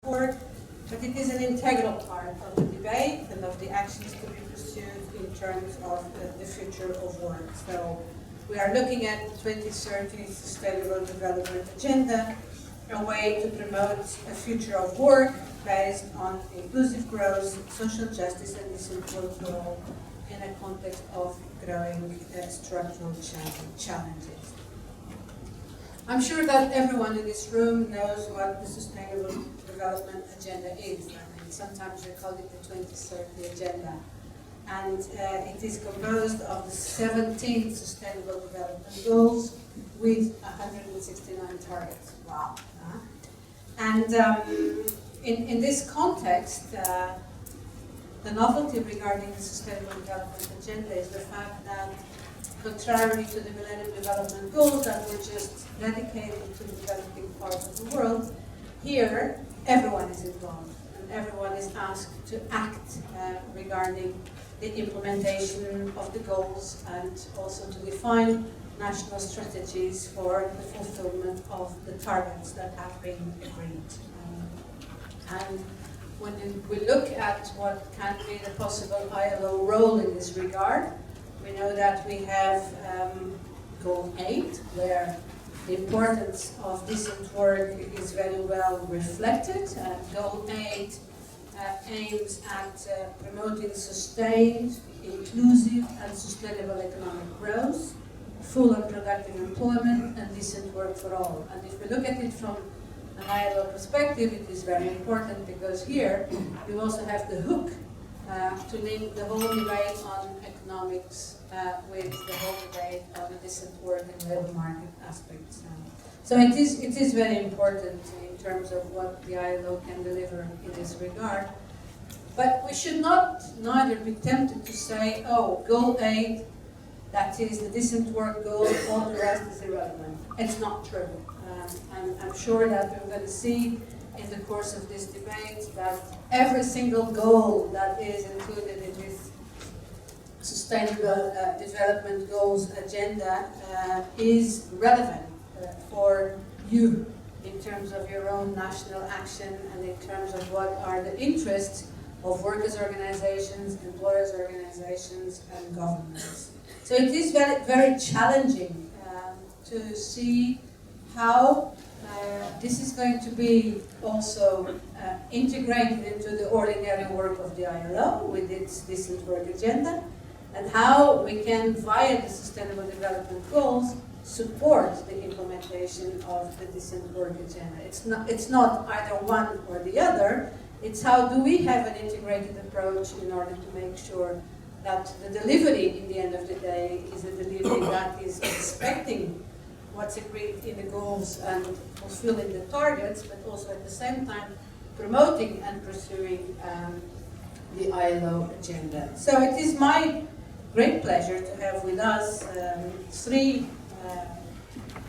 forward, but it is an integral part of the debate and of the actions to be pursued in terms of the future of work. So we are looking at the 2030 Sustainable Development Agenda, a way to promote a future of work based on inclusive growth, social justice and decent work for all in a context of growing structural challenges. I'm sure that everyone in this room knows what the Sustainable Development Agenda is. I mean, sometimes we call it the 2030 Agenda. And it is composed of the 17 Sustainable Development Goals with 169 targets. Wow. And in this context, the novelty regarding the Sustainable Development Agenda is the fact that, contrary to the Millennium Development Goals that were just dedicated to the developing part of the world, here everyone is involved and everyone is asked to act regarding the implementation of the goals and also to define national strategies for the fulfillment of the targets that have been agreed. And when we look at what can be the possible ILO role in this regard, we know that we have Goal 8, where the importance of decent work is very well reflected. Goal 8 aims at promoting sustained, inclusive and sustainable economic growth, full and productive employment and decent work for all. And if we look at it from an ILO perspective, it is very important because here we also have the hook to link the whole debate on economics with the whole debate on the decent work and labour market aspects. So it is very important in terms of what the ILO can deliver in this regard. But we should neither be tempted to say, oh, Goal 8, that is the decent work goal, all the rest is irrelevant. It's not true. And I'm sure that we're going to see in the course of this debate that every single goal that is included in this Sustainable Development Goals agenda is relevant for you in terms of your own national action and in terms of what are the interests of workers' organizations, employers' organizations, and governments. So it is very, very challenging to see how this is going to be also integrated into the ordinary work of the ILO with its decent work agenda, and how we can, via the Sustainable Development Goals, support the implementation of the decent work agenda. It's not either one or the other. It's how do we have an integrated approach in order to make sure that the delivery, in the end of the day, is a delivery that is respecting what's agreed in the goals and fulfilling the targets, but also at the same time promoting and pursuing the ILO agenda. So it is my great pleasure to have with us three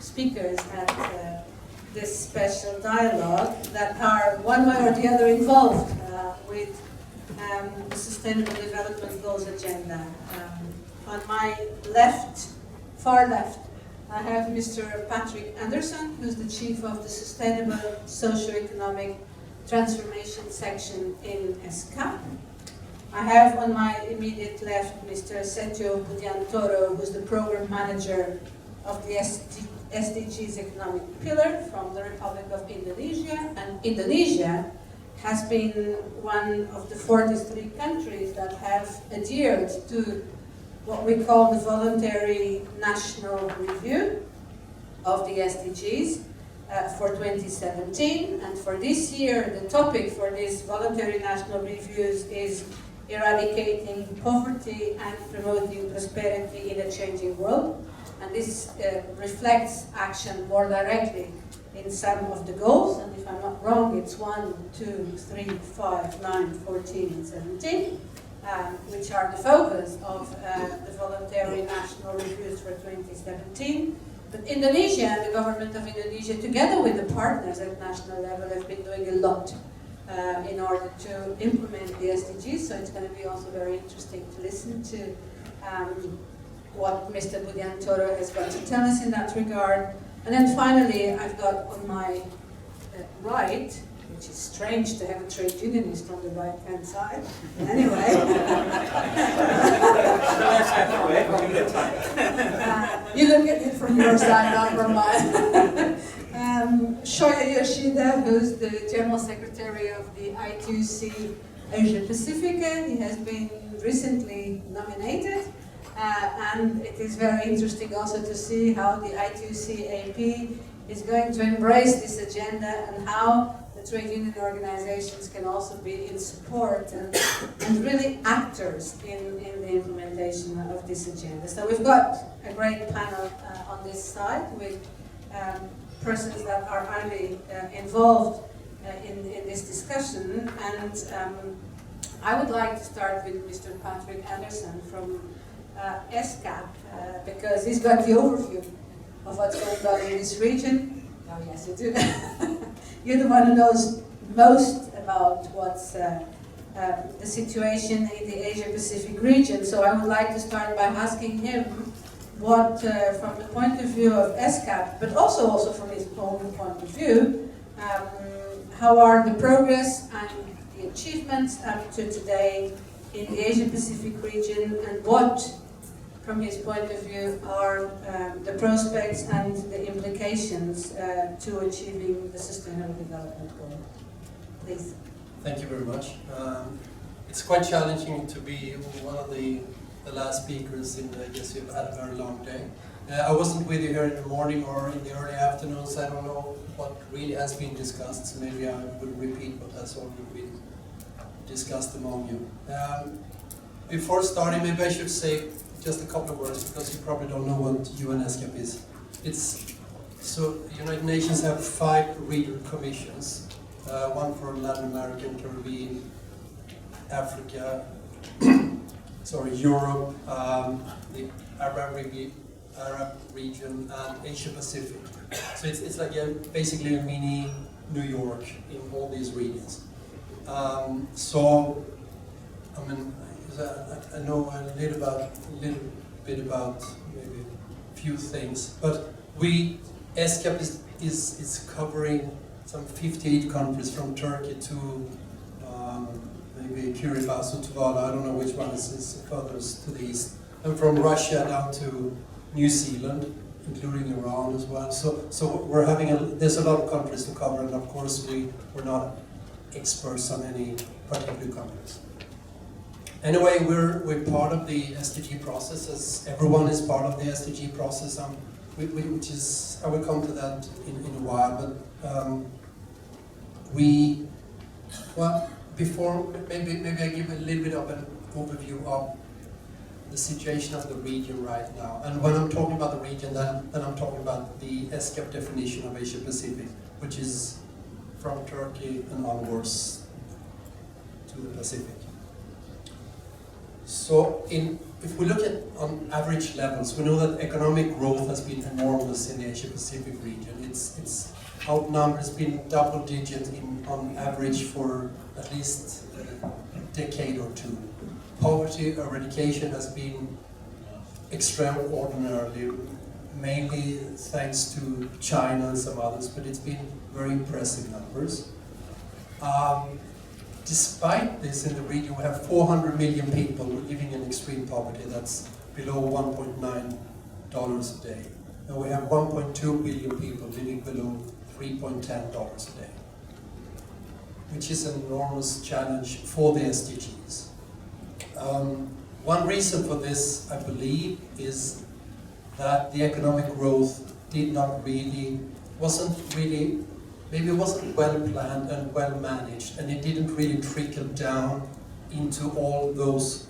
speakers at this special dialogue that are one way or the other involved with the Sustainable Development Goals agenda. On my left, far left, I have Mr. Patrick Anderson, who's the Chief of the Sustainable Socio-Economic Transformation Section in SCAP. I have on my immediate left Mr. Setio Budiantoro, who's the Program Manager of the SDGs Economic Pillar from the Republic of Indonesia. And Indonesia has been one of the 43 countries that have adhered to what we call the voluntary national review of the SDGs for 2017. And for this year, the topic for these voluntary national reviews is eradicating poverty and promoting prosperity in a changing world. And this reflects action more directly in some of the goals. And if I'm not wrong, it's 1, 2, 3, 5, 9, 14, and 17. Which are the focus of the voluntary national reviews for 2017. But Indonesia and the government of Indonesia, together with the partners at national level, have been doing a lot in order to implement the SDGs. So it's going to be also very interesting to listen to what Mr. Budiantoro has got to tell us in that regard. And then finally, I've got on my right which is strange to have a trade unionist on the right-hand side. Anyway. You look at it from your side, not from mine. Shoya Yoshida, who's the General Secretary of the I2C Asia Pacific, he has been recently nominated. And it is very interesting also to see how the I2C AP is going to embrace this agenda and how the trade union organizations can also be in support and really actors in the implementation of this agenda. So we've got a great panel on this side with persons that are highly involved in this discussion. And I would like to start with Mr. Patrick Anderson from SCAP, because he's got the overview of what's going on in this region. Oh yes, you do. You're the one who knows most about what's the situation in the Asia-Pacific region. So I would like to start by asking him what, from the point of view of SCAP, but also from his own point of view, how are the progress and the achievements up to today in the Asia-Pacific region, and what, from his point of view, are the prospects and the implications to achieving the Sustainable Development Goal. Please. Thank you very much. It's quite challenging to be one of the last speakers in, I guess you've had a very long day. I wasn't with you here in the morning or in the early afternoon, so I don't know what really has been discussed, so maybe I will repeat what has already been discussed among you. Before starting, maybe I should say just a couple of words, because you probably don't know what UNSCAP is. So United Nations have 5 regional commissions, one for Latin America, Caribbean, Africa, Europe, the Arab region, and Asia Pacific. So it's like basically a mini New York in all these regions. So, I mean, I know a little bit about maybe a few things, but SCAP is covering some 58 countries, from Turkey to maybe Kiribati, Tuvalu, I don't know which one is furthest to the east, and from Russia down to New Zealand, including Iran as well. So we're there's a lot of countries to cover, and of course we're not experts on any particular countries. Anyway, we're part of the SDG process, as everyone is part of the SDG process, which is, I will come to that in a while, but before, maybe I give a little bit of an overview of the situation of the region right now. And when I'm talking about the region, then I'm talking about the SCAP definition of Asia Pacific, which is from Turkey and onwards to the Pacific. So if we look at on average levels, we know that economic growth has been enormous in the Asia Pacific region. It's outnumbered, it's been double digit on average for at least a decade or two. Poverty eradication has been extraordinarily, mainly thanks to China and some others, but it's been very impressive numbers. Despite this, in the region we have 400 million people living in extreme poverty, that's below $1.9 a day. And we have 1.2 billion people living below $3.10 a day, which is an enormous challenge for the SDGs. One reason for this, I believe, is that the economic growth wasn't well planned and well managed, and it didn't really trickle down into all those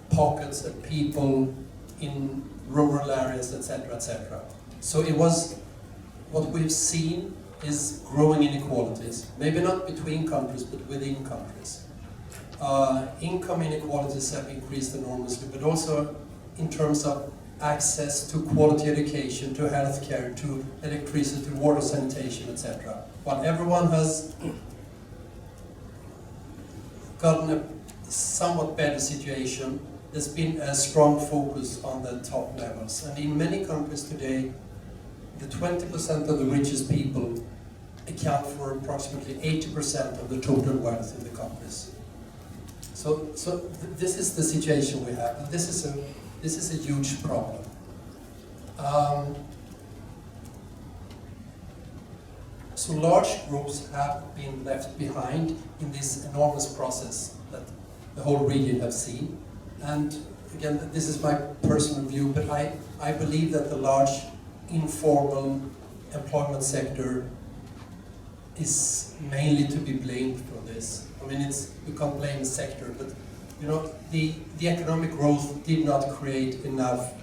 pockets of people in rural areas, etc., etc. So what we've seen is growing inequalities, maybe not between countries, but within countries. Income inequalities have increased enormously, but also in terms of access to quality education, to healthcare, to electricity, water, sanitation, etc. While everyone has gotten a somewhat better situation, there's been a strong focus on the top levels. And in many countries today, the 20% of the richest people account for approximately 80% of the total wealth in the countries. This is the situation we have, and this is a huge problem. So large groups have been left behind in this enormous process that the whole region have seen. And again, this is my personal view, but I believe that the large informal employment sector is mainly to be blamed for this. I mean, you can't blame the sector, but you know, the economic growth did not create enough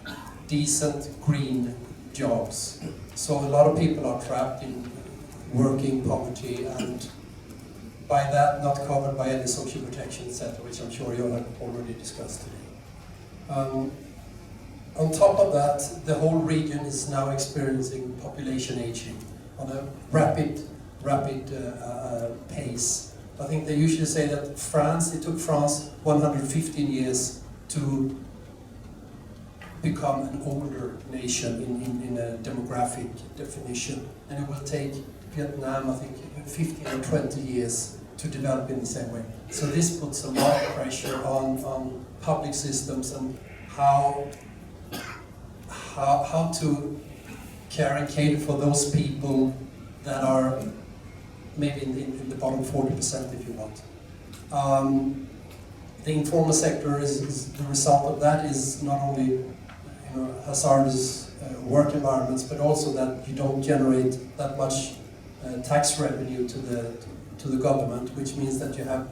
decent green jobs. So a lot of people are trapped in working poverty, and by that not covered by any social protection, etc., which I'm sure you have already discussed today. On top of that, the whole region is now experiencing population aging on a rapid pace. I think they usually say that it took France 115 years to become an older nation in a demographic definition, and it will take Vietnam, I think, 15 or 20 years to develop in the same way. So this puts a lot of pressure on public systems and how to care and cater for those people that are maybe in the bottom 40%, if you want. The informal sector is the result of that is not only hazardous work environments, but also that you don't generate that much tax revenue to the government, which means that you have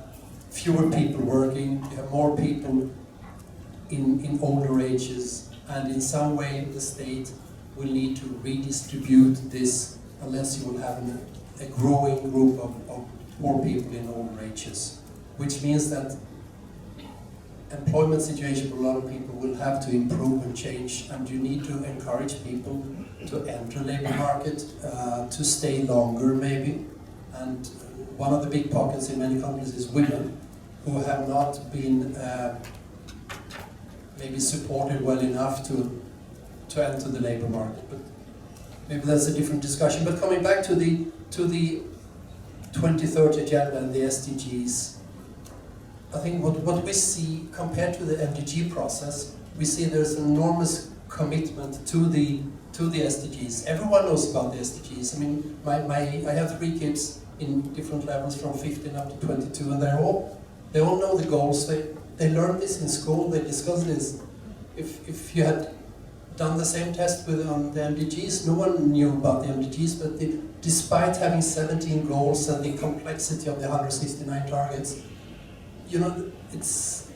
fewer people working, you have more people in older ages, and in some way the state will need to redistribute this unless you will have a growing group of poor people in older ages, which means that employment situation for a lot of people will have to improve and change, and you need to encourage people to enter the labor market, to stay longer maybe. And one of the big pockets in many countries is women who have not been maybe supported well enough to enter the labor market. But maybe that's a different discussion. But coming back to the 2030 agenda and the SDGs, I think what we see compared to the MDG process, we see there's an enormous commitment to the SDGs. Everyone knows about the SDGs. I mean, I have 3 kids in different levels from 15 up to 22, and they all know the goals. They learn this in school. They discuss this. If you had done the same test on the MDGs, no one knew about the MDGs, but despite having 17 goals and the complexity of the 169 targets, you know, it's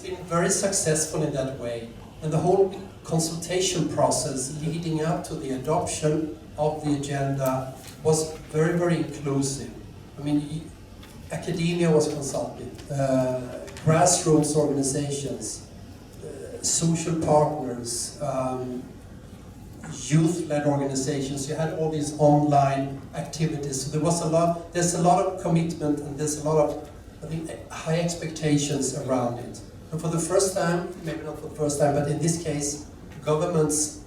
been very successful in that way. And the whole consultation process leading up to the adoption of the agenda was very, very inclusive. I mean, academia was consulted, grassroots organizations, social partners, youth-led organizations. You had all these online activities. So there's a lot of commitment, and there's a lot of, I think, high expectations around it. And for the first time, maybe not for the first time, but in this case, governments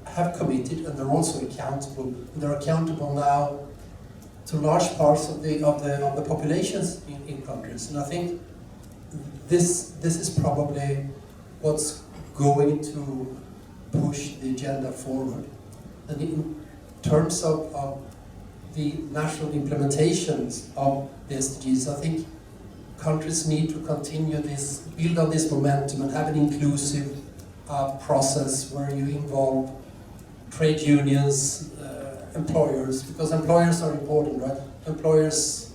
have committed, and they're also accountable. And they're accountable now to large parts of the populations in countries. And I think this is probably what's going to push the agenda forward. And in terms of the national implementations of the SDGs, I think countries need to continue this, build on this momentum, and have an inclusive process where you involve trade unions, employers, because employers are important, right? Employers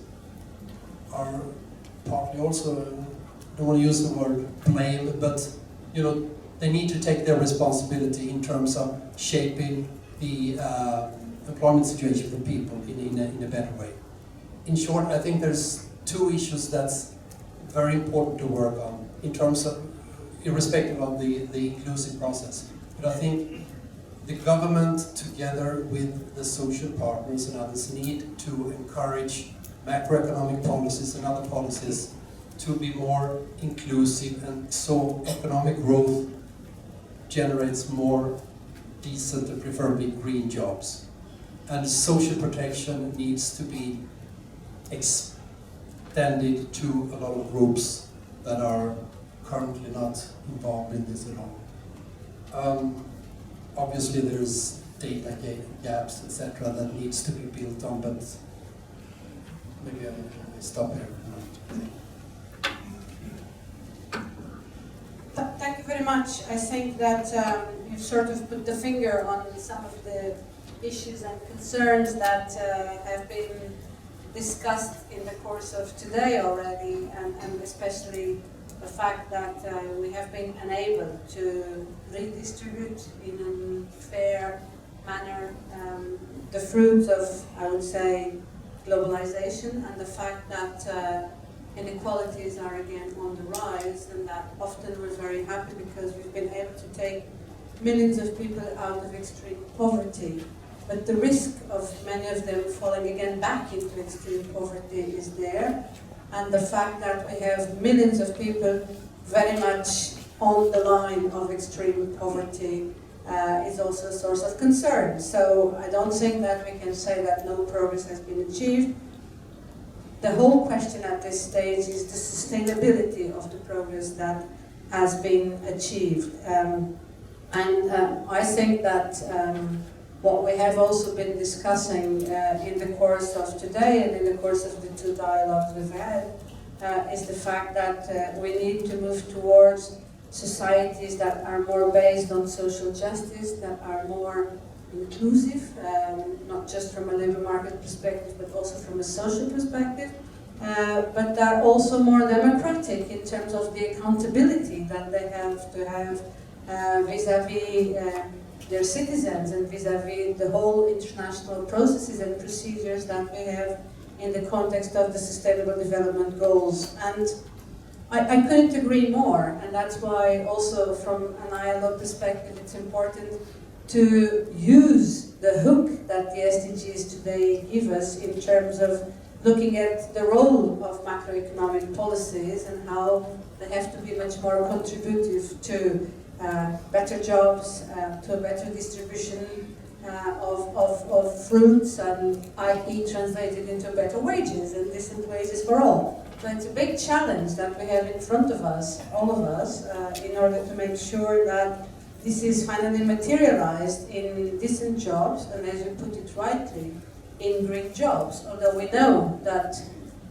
are partly also, I don't want to use the word blame, but you know, they need to take their responsibility in terms of shaping the employment situation for people in a better way. In short, I think there's 2 issues that's very important to work on in terms of, irrespective of the inclusive process. But I think the government, together with the social partners and others, need to encourage macroeconomic policies and other policies to be more inclusive, and so economic growth generates more decent and preferably green jobs. and social protection needs to be extended to a lot of groups that are currently not involved in this at all. Obviously there's data gaps, etc., that needs to be built on, but maybe I stop here. Thank you very much. I think that you've sort of put the finger on some of the issues and concerns that have been discussed in the course of today already, and especially the fact that we have been unable to redistribute in a fair manner the fruits of, I would say, globalization, and the fact that inequalities are again on the rise, and that often we're very happy because we've been able to take millions of people out of extreme poverty. But the risk of many of them falling again back into extreme poverty is there. And the fact that we have millions of people very much on the line of extreme poverty is also a source of concern. So I don't think that we can say that no progress has been achieved. The whole question at this stage is the sustainability of the progress that has been achieved. I think that what we have also been discussing in the course of today and in the course of the two dialogues we've had is the fact that we need to move towards societies that are more based on social justice, that are more inclusive, not just from a labor market perspective, but also from a social perspective, but that are also more democratic in terms of the accountability that they have to have vis-à-vis their citizens and vis-à-vis the whole international processes and procedures that we have in the context of the Sustainable Development Goals. And I couldn't agree more, and that's why also from an ILO perspective it's important to use the hook that the SDGs today give us in terms of looking at the role of macroeconomic policies and how they have to be much more contributive to better jobs, to a better distribution of fruits, and i.e. translated into better wages and decent wages for all. So it's a big challenge that we have in front of us, all of us, in order to make sure that this is finally materialized in decent jobs, and as you put it rightly, in green jobs. Although we know that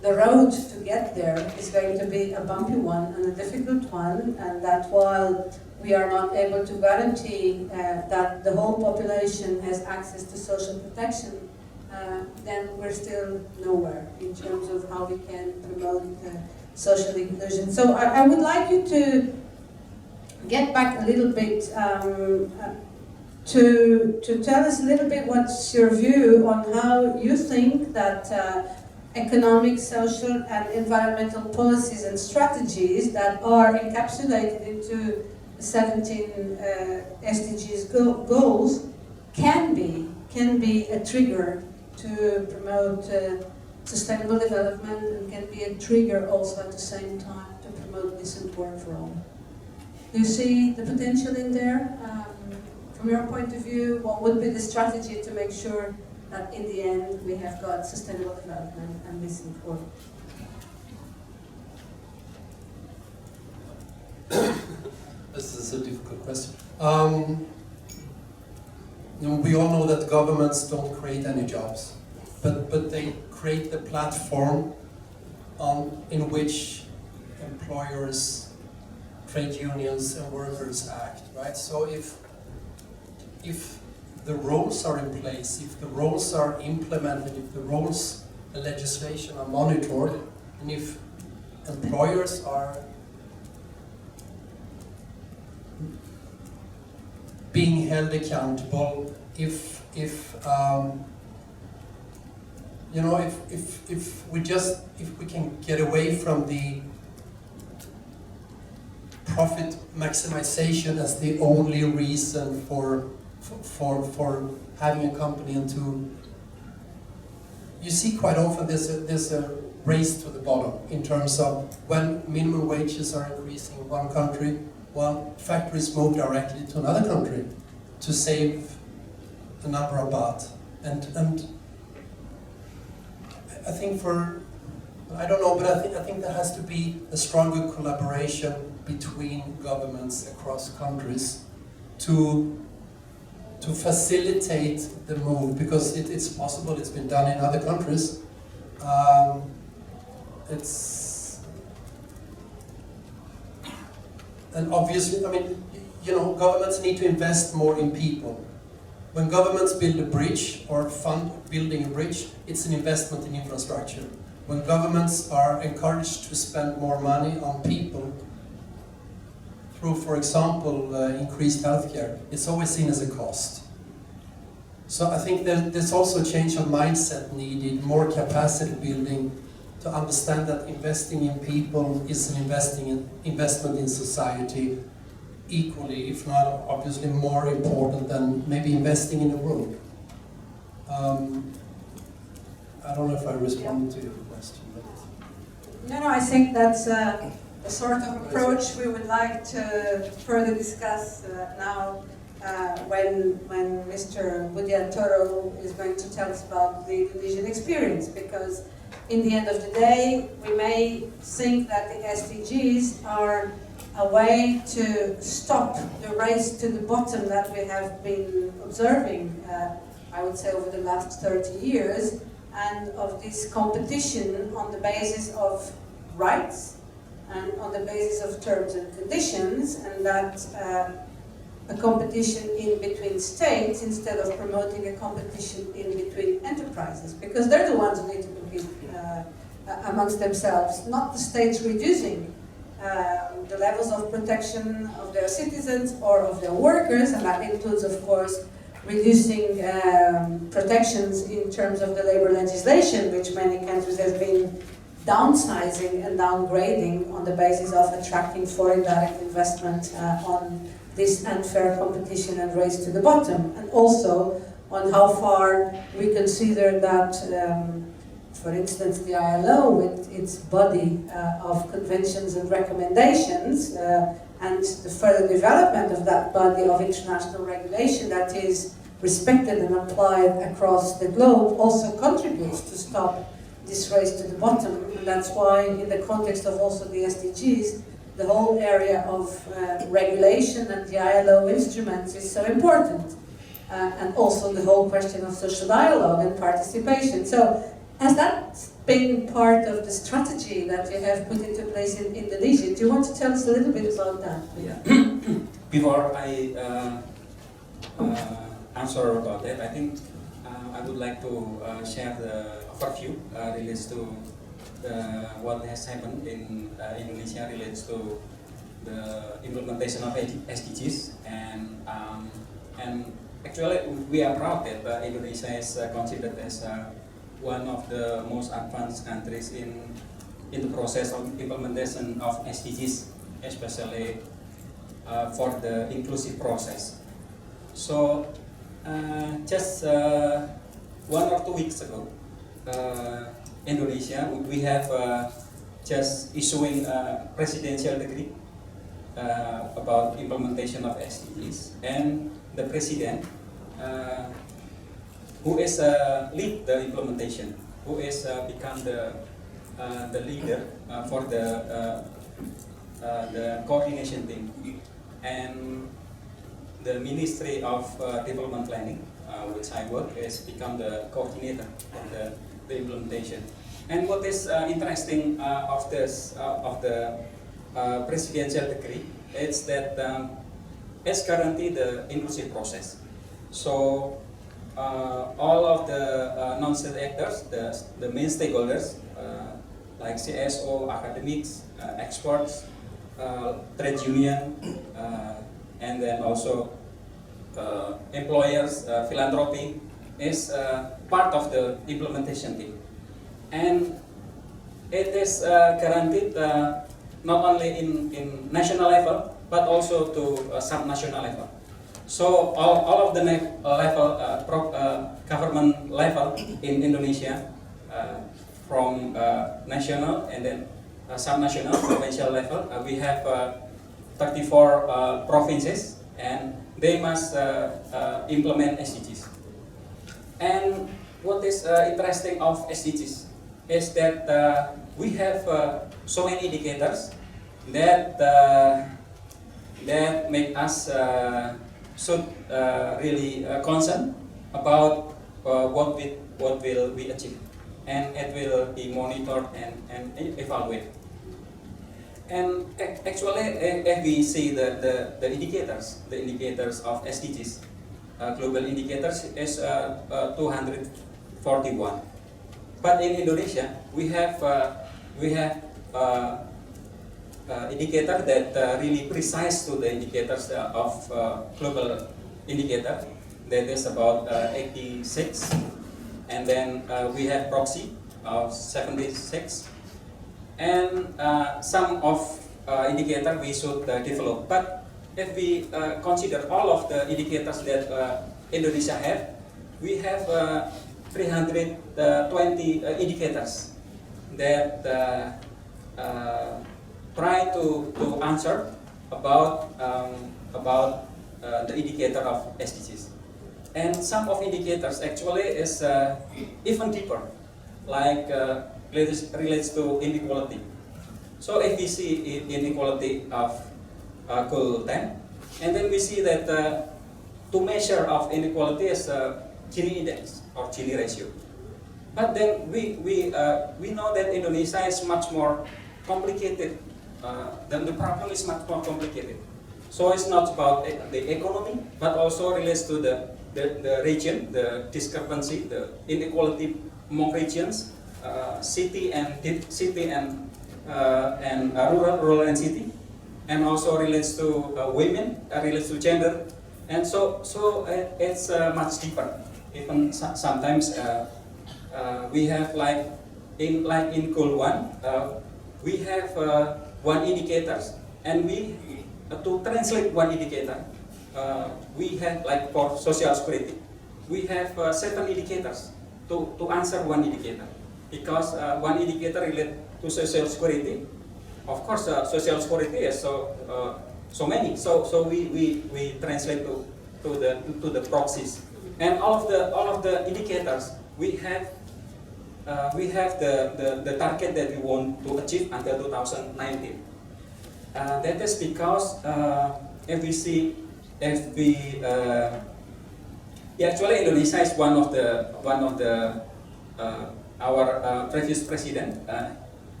the road to get there is going to be a bumpy one and a difficult one, and that while we are not able to guarantee that the whole population has access to social protection, then we're still nowhere in terms of how we can promote social inclusion. So I would like you to get back a little bit to tell us a little bit what's your view on how you think that economic, social and environmental policies and strategies that are encapsulated into the 17 SDGs goals can be a trigger to promote sustainable development, and can be a trigger also at the same time to promote decent work for all. Do you see the potential in there? From your point of view, what would be the strategy to make sure that in the end we have got sustainable development and decent work? This is a difficult question. We all know that governments don't create any jobs, but they create the platform in which employers, trade unions and workers act, right? So if the roles are in place, if the roles are implemented, if the roles and legislation are monitored, and if employers are being held accountable, if we can get away from the profit maximization as the only reason for having a company, and you see quite often there's a race to the bottom in terms of when minimum wages are increasing in one country, well, factories move directly to another country to save a number of baht. And I think I don't know, but I think there has to be a stronger collaboration between governments across countries to facilitate the move, because it's possible, it's been done in other countries. And obviously, I mean, you know, governments need to invest more in people. When governments build a bridge or fund building a bridge, it's an investment in infrastructure. When governments are encouraged to spend more money on people through, for example, increased healthcare, it's always seen as a cost. So I think there's also a change of mindset needed, more capacity building, to understand that investing in people is an investment in society, equally, if not obviously more important than maybe investing in a road. I don't know if I responded to your question. But... No, I think that's the sort of approach we would like to further discuss now when Mr. Budiantoro is going to tell us about the Indonesian experience, because in the end of the day, we may think that the SDGs are a way to stop the race to the bottom that we have been observing, I would say, over the last 30 years, and of this competition on the basis of rights and on the basis of terms and conditions, and that a competition in between states instead of promoting a competition in between enterprises, because they're the ones who need to compete amongst themselves, not the states reducing the levels of protection of their citizens or of their workers, and that includes, of course, reducing protections in terms of the labor legislation, which many countries have been downsizing and downgrading on the basis of attracting foreign direct investment on this unfair competition and race to the bottom, and also on how far we consider that, for instance, the ILO with its body of conventions and recommendations and the further development of that body of international regulation that is respected and applied across the globe also contributes to stop this race to the bottom. And that's why, in the context of also the SDGs, the whole area of regulation and the ILO instruments is so important. And also the whole question of social dialogue and participation. So, has that been part of the strategy that you have put into place in Indonesia? Do you want to tell us a little bit about that? Yeah. Before I answer about that, I think I would like to share the overview relates to what has happened in Indonesia relates to the implementation of SDGs, and actually we are proud that Indonesia is considered as one of the most advanced countries in the process of implementation of SDGs, especially for the inclusive process. So just 1 or 2 weeks ago, Indonesia, we have just issuing a presidential decree about implementation of SDGs, and the president who is lead the implementation, who is become the leader for the coordination team, and the Ministry of Development Planning, which I work, has become the coordinator of the implementation. And what is interesting of the presidential decree is that it's currently the inclusive process. So all of the non-state actors, the main stakeholders, like CSO, academics, experts, trade union, and then also employers, philanthropy, is part of the implementation team. And it is guaranteed not only in national level, but also to sub-national level. So all of the level, government level in Indonesia, from national and then sub-national, provincial level, we have 34 provinces, and they must implement SDGs. And what is interesting of SDGs is that we have so many indicators that that make us should really concern about what will we achieve, and it will be monitored and evaluated. And actually, if we see the indicators of SDGs, global indicators is 241. But in Indonesia, we have indicator that really precise to the indicators of global indicator. That is about 86, and then we have proxy of 76, and some of indicator we should develop. But if we consider all of the indicators that Indonesia have, we have 320 indicators that try to answer about the indicator of SDGs. And some of indicators actually is even deeper, like relates to inequality. So if we see inequality of goal 10, and then we see that to measure of inequality is Gini index or Gini ratio. But then we know that Indonesia is much more complicated. The problem is much more complicated. So it's not about the economy, but also relates to the region, the discrepancy, the inequality among regions, city and rural and city, and also relates to women, relates to gender, and so it's much deeper. Even sometimes we have like in goal 1, we have one indicators, and we to translate one indicator, we have like for social security, we have 7 indicators to answer one indicator, because one indicator related to social security. Of course, social security is so many. So we translate to the proxies, and all of the indicators we have the target that we want to achieve until 2019. That is because actually Indonesia is one of the our previous president.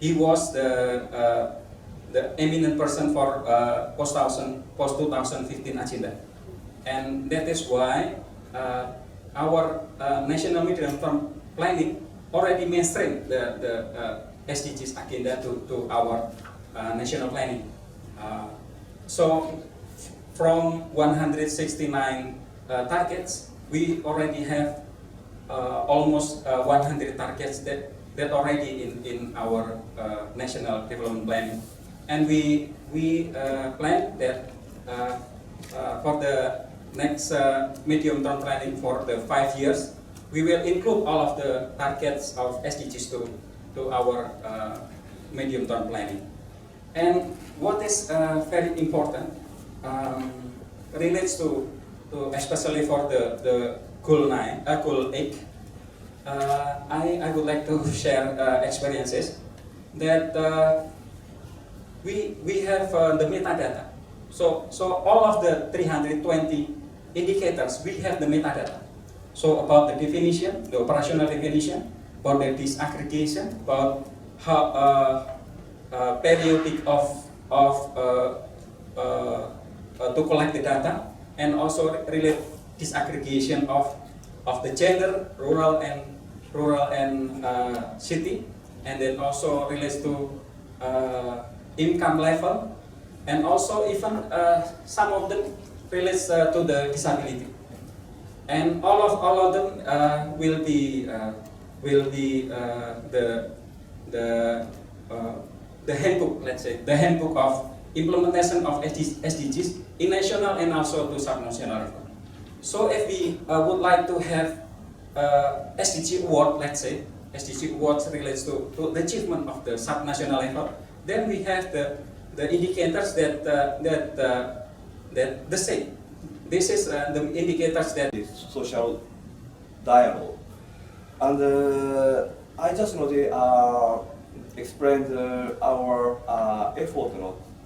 He was the eminent person for post 2015 agenda, and that is why our national medium-term planning already mainstream the SDGs agenda to our national planning. So from 169 targets, we already have almost 100 targets that already in our national development planning, and we plan that for the next medium-term planning for the 5 years, we will include all of the targets of SDGs to our medium-term planning. And what is very important relates to especially for the goal 8. I would like to share experiences that we have the metadata. So all of the 320 indicators, we have the metadata. So about the definition, the operational definition, about the disaggregation, about how periodic to collect the data, and also relate disaggregation of the gender, rural and city, and then also relates to income level, and also even some of them relates to the disability, and all of them will be the handbook, let's say, the handbook of implementation of SDGs in national and also to subnational level. So if we would like to have SDG award, let's say, SDG awards relates to the achievement of the subnational level, then we have the indicators that the same. This is the indicators that social dialogue. And I just explained our effort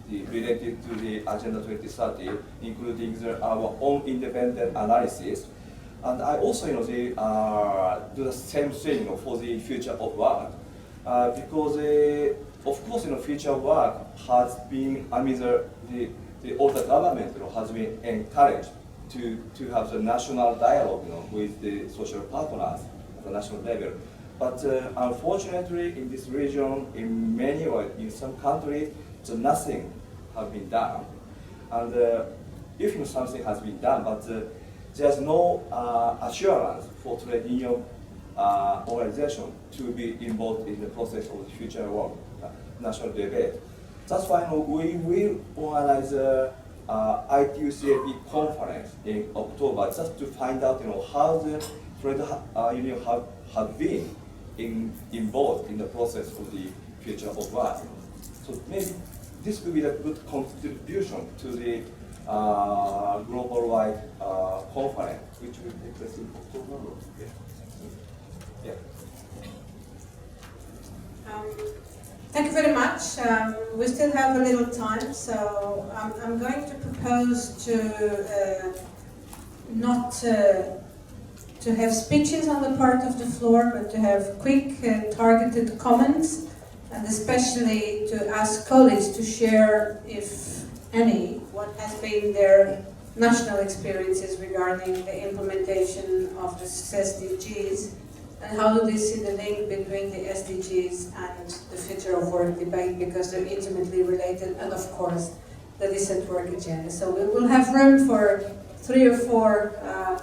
related to the Agenda 2030, including our own independent analysis. And I also do the same thing for the future of work. Because of course, future work has been, all the government has been encouraged to have the national dialogue with the social partners at the national level. But unfortunately, in this region, in many or in some countries, nothing has been done. And if something has been done, but there's no assurance for trade union organization to be involved in the process of the future work, national debate. That's why we will organize ITUCAP conference in October just to find out how the trade union have been involved in the process of the future of work. So maybe this will be a good contribution to the global-wide conference, which will take place in October. Yeah. Thank you very much. We still have a little time, so I'm going to propose to not to have speeches on the part of the floor, but to have quick targeted comments, and especially to ask colleagues to share, if any, what has been their national experiences regarding the implementation of the SDGs, and how do they see the link between the SDGs and the future of work debate, because they're intimately related, and of course the decent work agenda. So we will have room for 3 or 4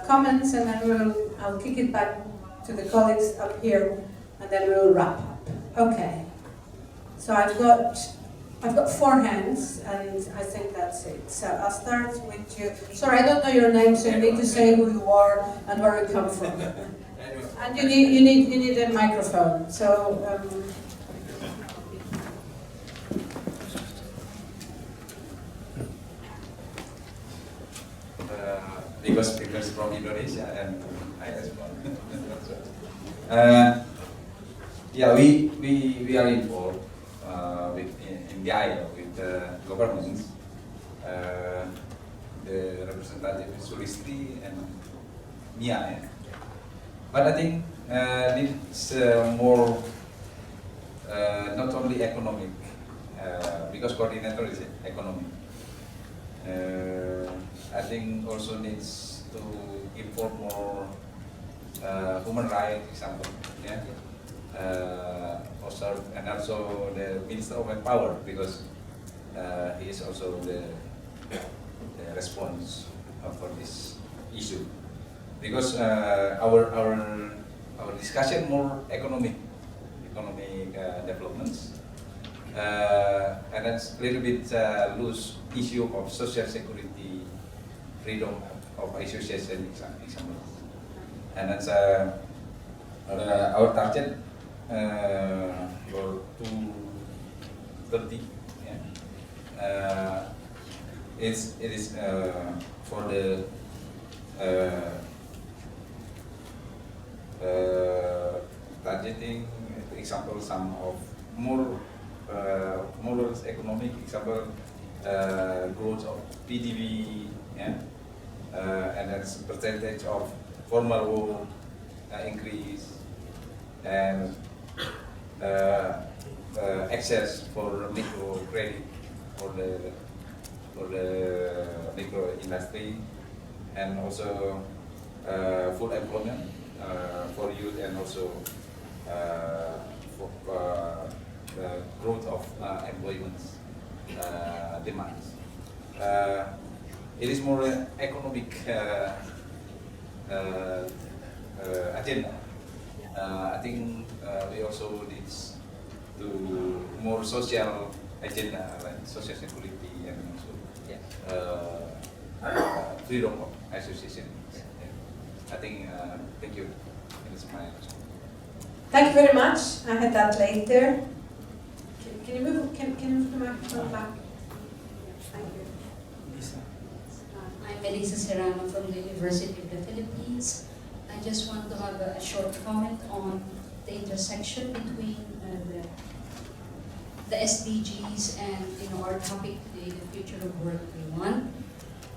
comments, and then I'll kick it back to the colleagues up here, and then we'll wrap up. Okay. So I've got 4 hands, and I think that's it. So I'll start with you. Sorry, I don't know your name, so you need to say who you are and where you come from. And you need a microphone. So. Because speakers from Indonesia and I as well. Yeah, we are involved in dialogue with the governments, the representative Sulisti and Mia. But I think it's more not only economic, because coordinator is economic. I think also needs to import more human rights example, yeah. And also the Minister of Power, because he is also the response for this issue. Because our discussion more economic developments, and that's a little bit loose issue of social security, freedom of association example, and that's our target for 2030. Yeah. It is for the targeting, example, some of more economic example, growth of PDB, yeah, and that's percentage of formal work increase, and access for micro credit for the micro industry, and also full employment for youth, and also for growth of employment demands. It is more economic agenda. I think we also need to more social agenda, like social security, and also freedom of association. I think, thank you. It's my answer. Thank you very much. I had that later. Can you move the microphone back? Thank you. I'm Melissa Serrano from the University of the Philippines. I just want to have a short comment on the intersection between the SDGs and our topic today, the future of work we want.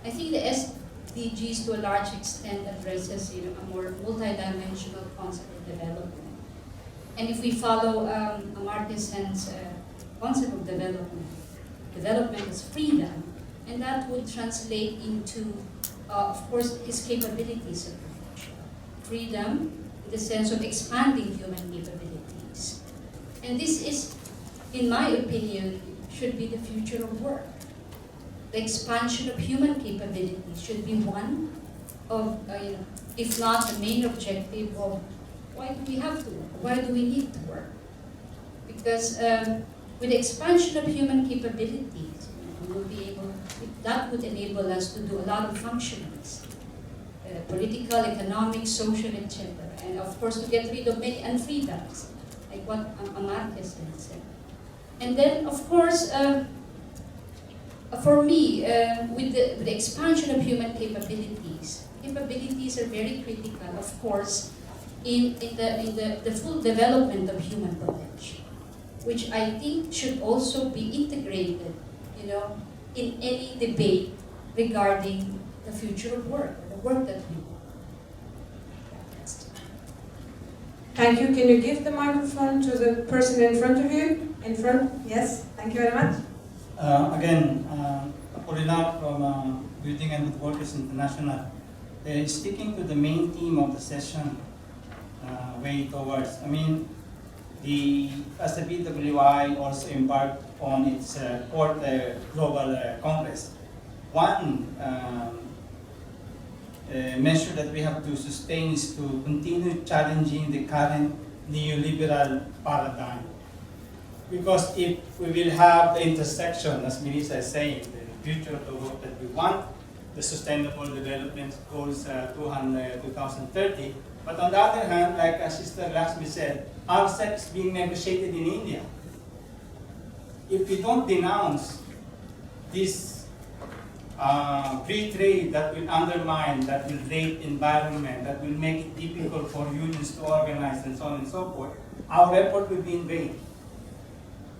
I think the SDGs to a large extent addresses a more multidimensional concept of development. And if we follow Amartya Sen's concept of development is freedom, and that would translate into, of course, his capabilities of production. Freedom in the sense of expanding human capabilities. And this is, in my opinion, should be the future of work. The expansion of human capabilities should be one of, if not the main objective of why do we have to work? Why do we need to work? Because with the expansion of human capabilities, we'll be able, that would enable us to do a lot of functions, political, economic, social, etc. And of course, to get rid of many unfreedoms, like what Amartya said. And then, of course, for me, with the expansion of human capabilities are very critical, of course, in the full development of human potential, which I think should also be integrated, in any debate regarding the future of work, or the work that we want. Thank you. Can you give the microphone to the person in front of you? In front? Yes. Thank you very much. Again, Apolinar from Building and with Workers International. Sticking to the main theme of the session, way towards, as the BWI also embarked on its fourth global congress, one measure that we have to sustain is to continue challenging the current neoliberal paradigm. Because if we will have the intersection, as Melissa is saying, the future of the work that we want, the Sustainable Development Goals 2030, but on the other hand, like Sister Lakshmi said, RCEP is being negotiated in India. If we don't denounce this free trade that will undermine, that will rape environment, that will make it difficult for unions to organize and so on and so forth, our effort will be in vain.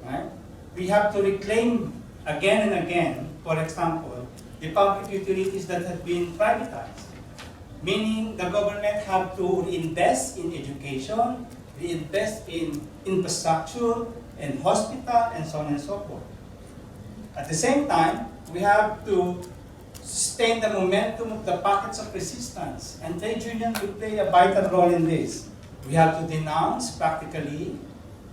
Right? We have to reclaim again and again, for example, the public utilities that have been privatized. Meaning the government have to reinvest in education, reinvest in infrastructure, and hospital, and so on and so forth. At the same time, we have to sustain the momentum of the pockets of resistance, and trade union will play a vital role in this. We have to denounce practically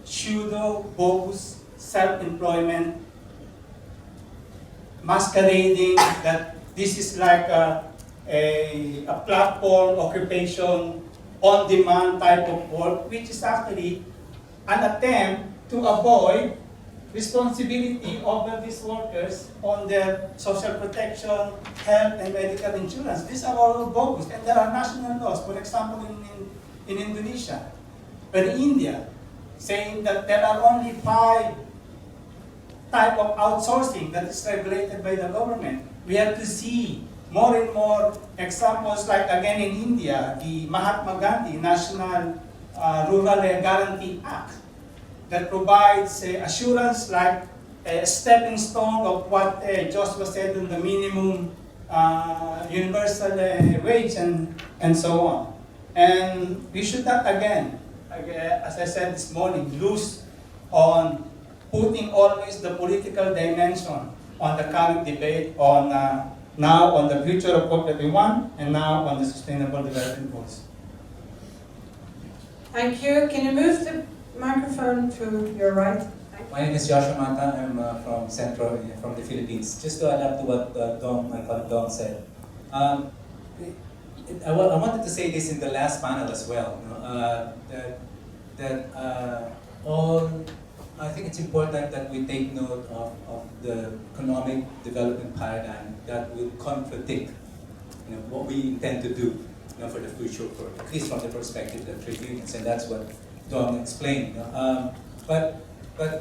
pseudo-bogus self-employment, masquerading that this is like a platform occupation, on-demand type of work, which is actually an attempt to avoid responsibility over these workers on their social protection, health, and medical insurance. These are all bogus, and there are national laws, for example, in Indonesia, or in India, saying that there are only 5 type of outsourcing that is regulated by the government. We have to see more and more examples, like again in India, the Mahatma Gandhi National Rural Guarantee Act that provides assurance like a stepping stone of what Joshua said on the minimum universal wage and so on. And we should not again, as I said this morning, lose on putting always the political dimension on the current debate on now on the future of work that we want, and now on the Sustainable Development Goals. Thank you. Can you move the microphone to your right? My name is Joshua Mata. I'm from Centro, from the Philippines. Just to adapt to what my colleague Dong said. I wanted to say this in the last panel as well. I think it's important that we take note of the economic development paradigm that will contradict what we intend to do for the future, at least from the perspective of trade unions, and that's what Dong explained. But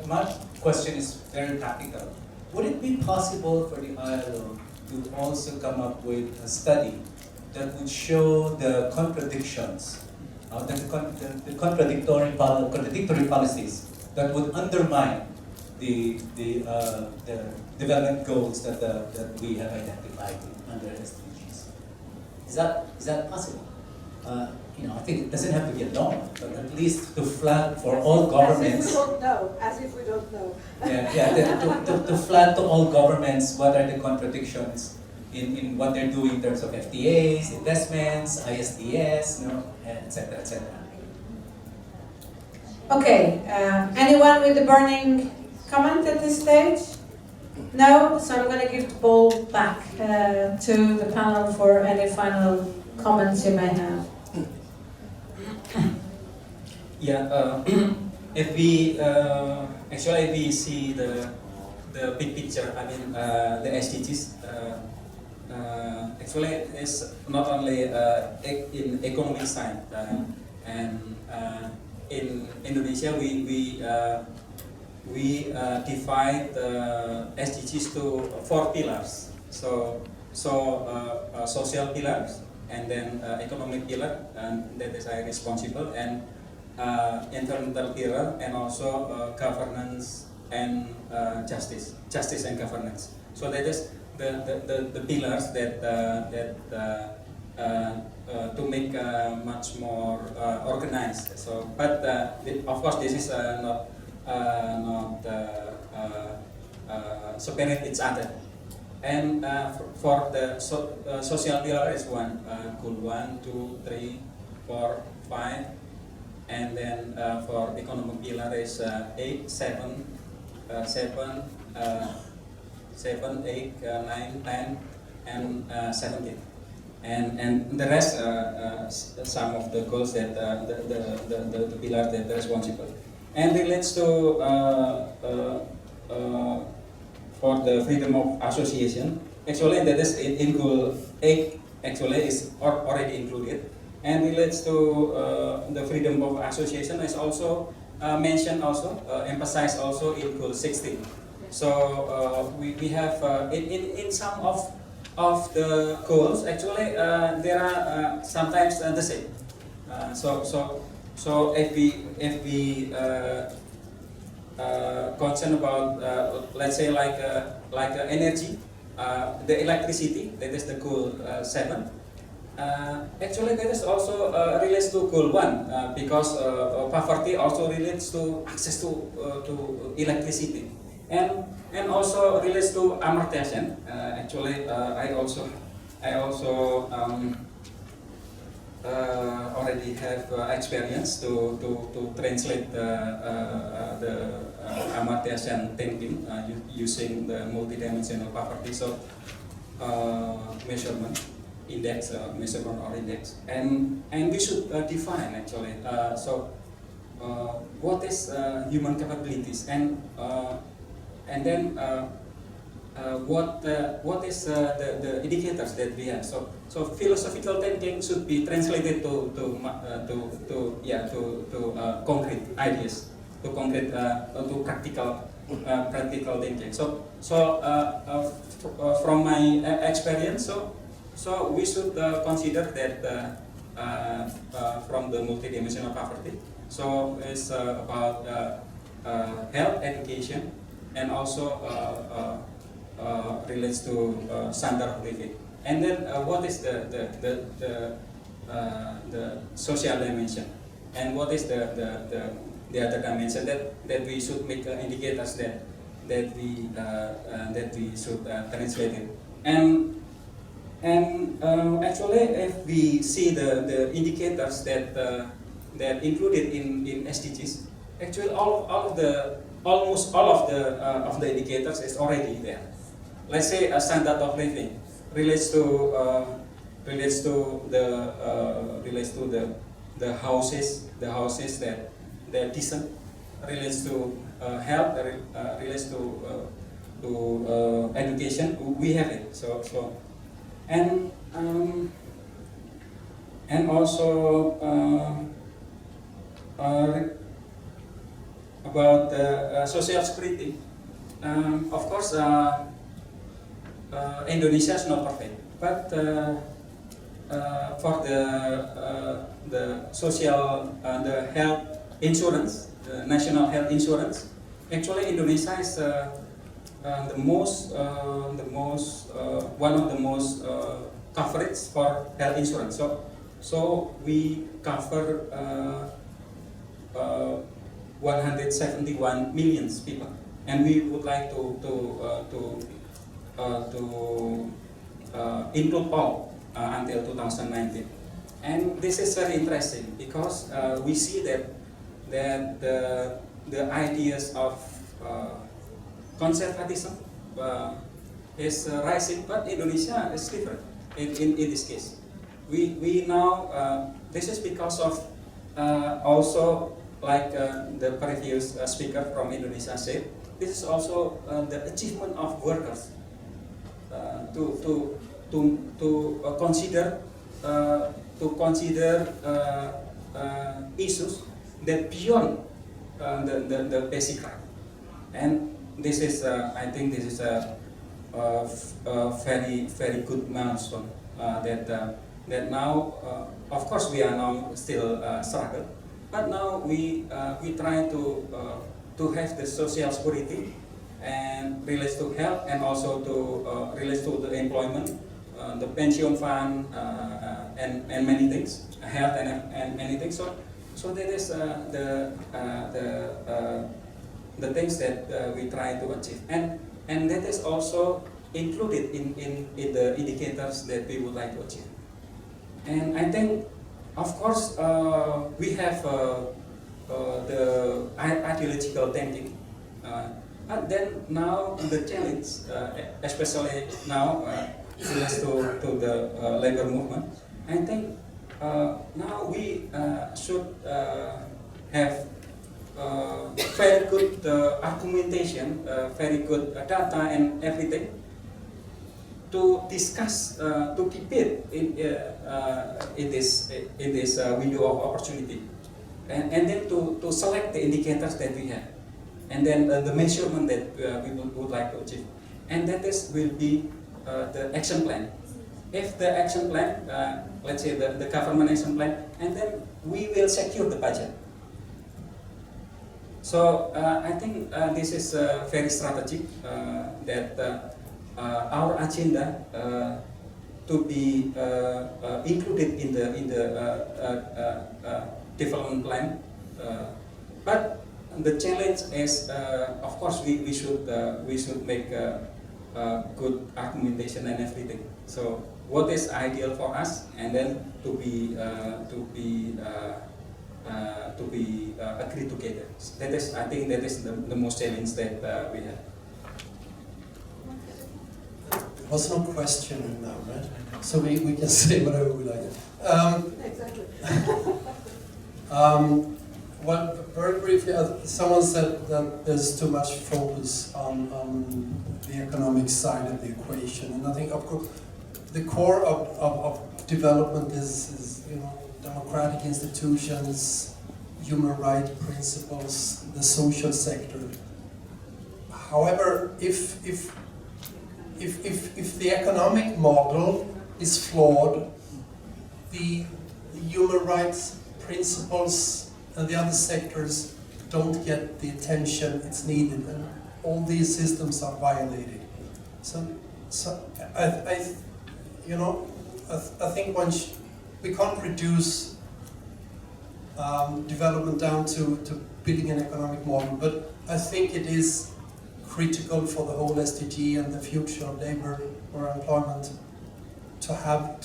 my question is very practical. Would it be possible for the ILO to also come up with a study that would show the contradictions, the contradictory policies that would undermine the development goals that we have identified under SDGs. Is that possible? I think it doesn't have to be a law, but at least to flag for all governments. As if we don't know. As if we don't know. To flag to all governments what are the contradictions in what they're doing in terms of FTAs, investments, ISDS, etc., etc. Okay, anyone with a burning comment at this stage? No? So I'm going to give the ball back to the panel for any final comments you may have. Yeah, if we actually if we see the big picture, I mean the SDGs, actually it's not only in economic side, and in Indonesia we divide SDGs to 4 pillars. So social pillars, and then economic pillar, and that is responsible, and environmental pillar, and also governance and justice and governance. So that is the pillars that to make much more organized. So, but of course, this is not separate each other. And for the social pillar is one, goal 1, 2, 3, 4, 5, and then for economic pillar is 8, 7, 8, 9, 10, and 17. And the rest, some of the goals that the pillar that are responsible, and relates to for the freedom of association. Actually, that is in goal 8. Actually, is already included, and relates to the freedom of association is also mentioned, also emphasized also in goal 16. So we have in some of the goals, actually there are sometimes the same. So if we concern about let's say like energy, the electricity, that is the goal 7. Actually, that is also relates to goal 1 because poverty also relates to access to electricity, and also relates to amortization. Actually, I also already have experience to translate the amortization thinking using the multidimensional poverty. So measurement index, measurement or index, and we should define actually. What is human capabilities, and then what is the indicators that we have. So philosophical thinking should be translated to concrete ideas, to concrete to practical thinking. So from my experience, so we should consider that from the multidimensional poverty. So it's about health, education, and also relates to standard of living. And then what is the social dimension, and what is the other dimension that we should make indicators that we should translate it. And actually, if we see the indicators that included in SDGs, actually almost all of the indicators is already there. Let's say a standard of living relates to the houses that they're decent, relates to health, relates to education. We have it. So and also about social security. Of course, Indonesia is not perfect, but for the social the health insurance, the national health insurance. Actually, Indonesia is one of the most coverage for health insurance. So we cover 171 million people, and we would like to include all until 2019. And this is very interesting because we see that the ideas of conservatism is rising, but Indonesia is different in this case. We now, this is because of also like the previous speaker from Indonesia said, this is also the achievement of workers to consider issues that beyond the basic right. And this is, I think this is a very good milestone that now, of course, we are now still struggle, but now we try to have the social security and relates to health and also to relates to the employment, the pension fund, and many things, health and many things. So that is the things that we try to achieve, and that is also included in the indicators that we would like to achieve. And I think, of course, we have the ideological thinking, but then now the challenge, especially now, relates to the labor movement. I think now we should have very good argumentation, very good data and everything to discuss, to debate in this window of opportunity, and then to select the indicators that we have, and then the measurement that we would like to achieve, and that will be the action plan. If the action plan, let's say the government action plan, and then we will secure the budget. So I think this is very strategic that our agenda to be included in the development plan. But the challenge is, of course, we should make good argumentation and everything. So what is ideal for us, and then to be agreed together. That is, I think, that is the most challenge that we have. There was no question now, right? So we can say whatever we like. Exactly. Well, very briefly, someone said that there's too much focus on the economic side of the equation, and I think, of course, the core of development is democratic institutions, human rights principles, the social sector. However, if the economic model is flawed, the human rights principles and the other sectors don't get the attention it's needed, and all these systems are violated. So I think we can't reduce development down to building an economic model, but I think it is critical for the whole SDG and the future of labor or employment to have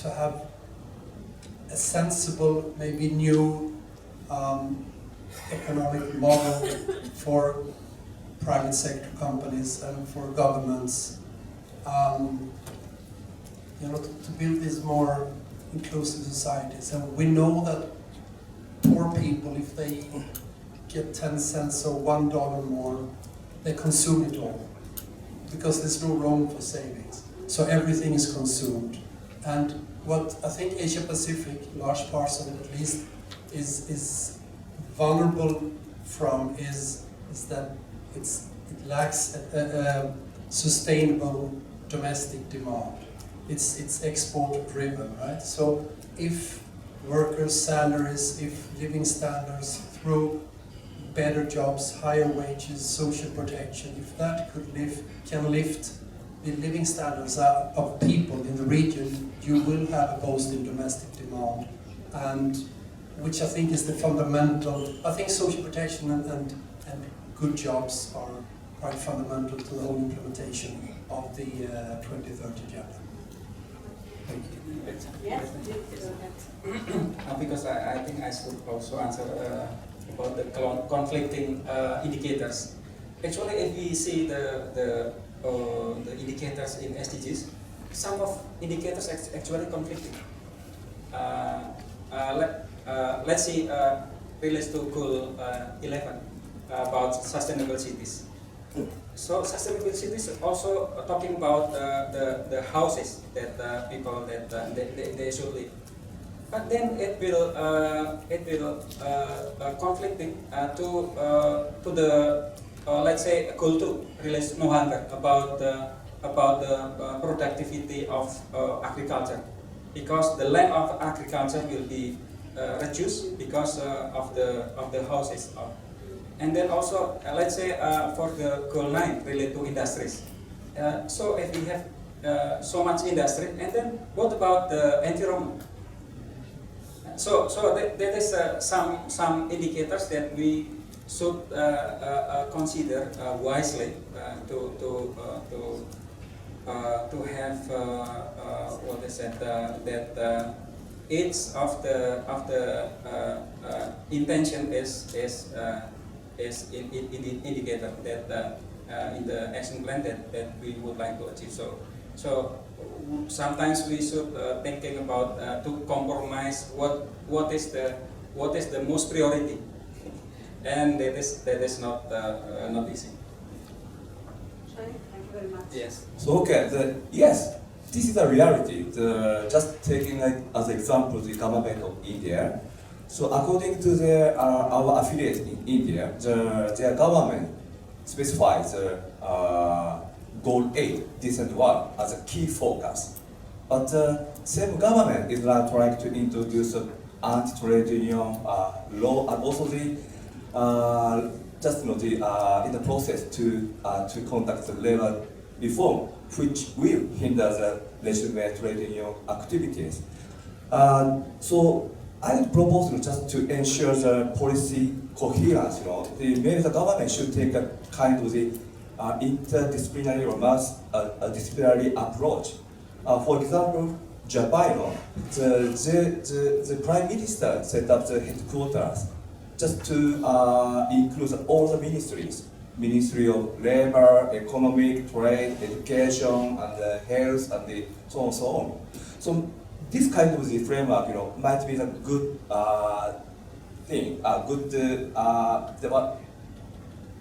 a sensible, maybe new economic model for private sector companies and for governments, to build this more inclusive societies. And we know that poor people, if they get 10 cents or $1 more, they consume it all, because there's no room for savings. So everything is consumed. And what I think Asia Pacific, large parts of it at least, is vulnerable from is that it lacks a sustainable domestic demand. it's export driven, right? So if workers' salaries, if living standards through better jobs, higher wages, social protection, if that can lift the living standards of people in the region, you will have a boost in domestic demand, and which I think is the fundamental. I think social protection and good jobs are quite fundamental to the whole implementation of the 2030 agenda. Thank you. Yes, Because I think I should also answer about the conflicting indicators. Actually, if we see the indicators in SDGs, some of indicators actually conflicting. Let's see, relates to goal 11 about sustainable cities. So sustainable cities also talking about the houses that people that they should live. But then it will conflicting to the let's say goal 2 relates no hunger about the productivity of agriculture, because the land of agriculture will be reduced because of the houses. And then also let's say for the goal 9 related to industries. So if we have so much industry, and then what about the environment? So there is some indicators that we should consider wisely to have what is it that each of the intention is in indicator that in the action plan that we would like to achieve. So sometimes we should thinking about to compromise what is the most priority, and that is not easy. Thank you very much. Yes. So yes, this is a reality. Just taking as example the government of India. So according to our affiliates in India, their government specifies goal 8, decent work, as a key focus. But the same government is now trying to introduce anti-trade union law, and also the in the process to conduct the labor reform, which will hinder the legitimate trade union activities. So I would propose just to ensure the policy coherence. Maybe the government should take a kind of the interdisciplinary or disciplinary approach. For example, Japan, the prime minister set up the headquarters just to include all the ministries. Ministry of Labor, Economic, Trade, Education, and Health, and so on and so on. So this kind of the framework, might be a good thing,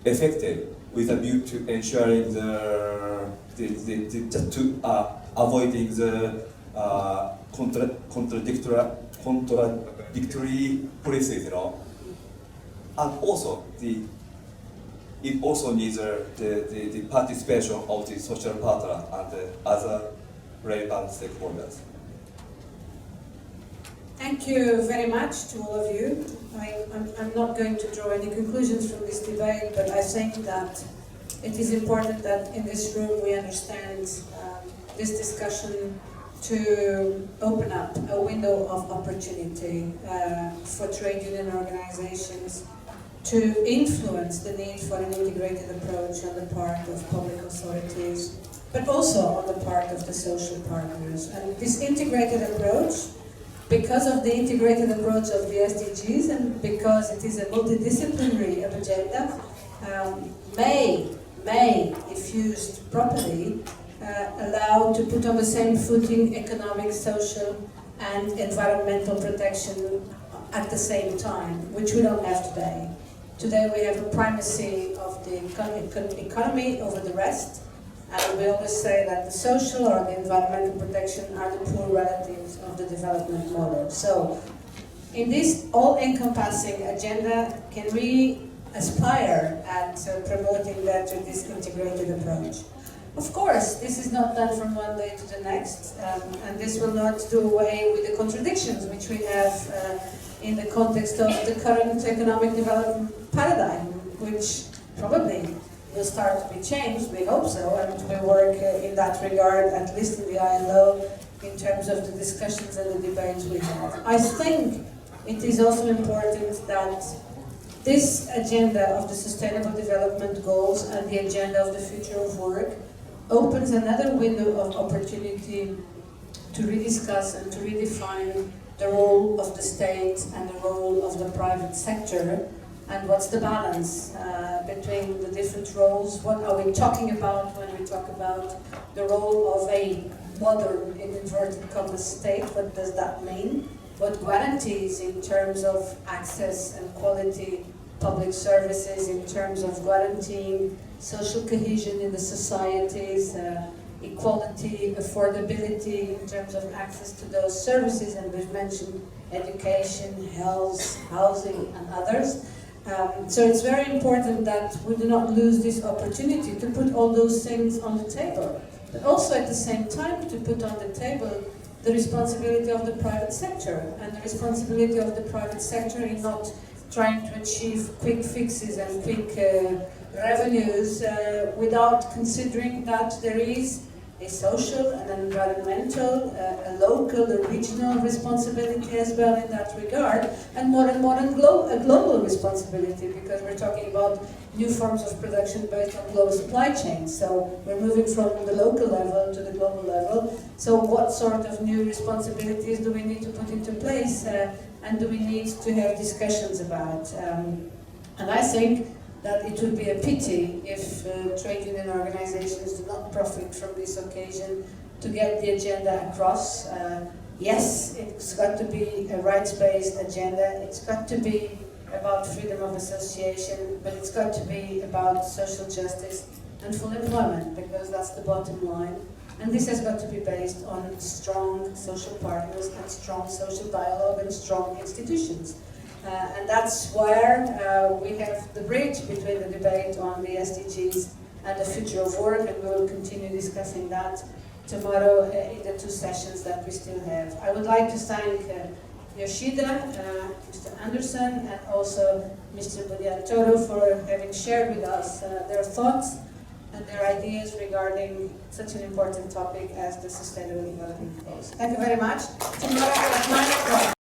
effective with a view to ensuring just to avoiding the contradictory policies, and also it also needs the participation of the social partner and other relevant stakeholders. Thank you very much to all of you. I'm not going to draw any conclusions from this debate, but I think that it is important that in this room we understand this discussion to open up a window of opportunity for trade union organizations to influence the need for an integrated approach on the part of public authorities, but also on the part of the social partners. And this integrated approach, because of the integrated approach of the SDGs and because it is a multidisciplinary agenda, may, if used properly, allow to put on the same footing economic, social and environmental protection at the same time, which we don't have today. Today we have a primacy of the economy over the rest, and we always say that the social or the environmental protection are the poor relatives of the development model. So, in this all-encompassing agenda, can we aspire at promoting better this integrated approach? Of course, this is not done from one day to the next, and this will not do away with the contradictions which we have in the context of the current economic development paradigm, which probably will start to be changed, we hope so, and we work in that regard, at least in the ILO, in terms of the discussions and the debates we have. I think it is also important that this agenda of the Sustainable Development Goals and the agenda of the future of work opens another window of opportunity to rediscuss and to redefine the role of the state and the role of the private sector, and what's the balance between the different roles. What are we talking about when we talk about the role of a modern, in inverted commas, state? What does that mean? What guarantees in terms of access and quality public services, in terms of guaranteeing social cohesion in the societies, equality, affordability in terms of access to those services, and we've mentioned education, health, housing, and others. So it's very important that we do not lose this opportunity to put all those things on the table, but also at the same time to put on the table the responsibility of the private sector, and the responsibility of the private sector in not trying to achieve quick fixes and quick revenues without considering that there is a social, an environmental, a local, a regional responsibility as well in that regard, and more a global responsibility, because we're talking about new forms of production based on global supply chains. So we're moving from the local level to the global level. So what sort of new responsibilities do we need to put into place, and do we need to have discussions about? And I think that it would be a pity if trade union organizations do not profit from this occasion to get the agenda across. Yes, it's got to be a rights-based agenda, it's got to be about freedom of association, but it's got to be about social justice and full employment, because that's the bottom line. And this has got to be based on strong social partners and strong social dialogue and strong institutions. And that's where we have the bridge between the debate on the SDGs and the future of work, and we will continue discussing that tomorrow in the two sessions that we still have. I would like to thank Yoshida, Mr. Anderson, and also Mr. Budiatoro for having shared with us their thoughts and their ideas regarding such an important topic as the Sustainable Development Goals. Thank you very much. Tomorrow at 9 o'clock.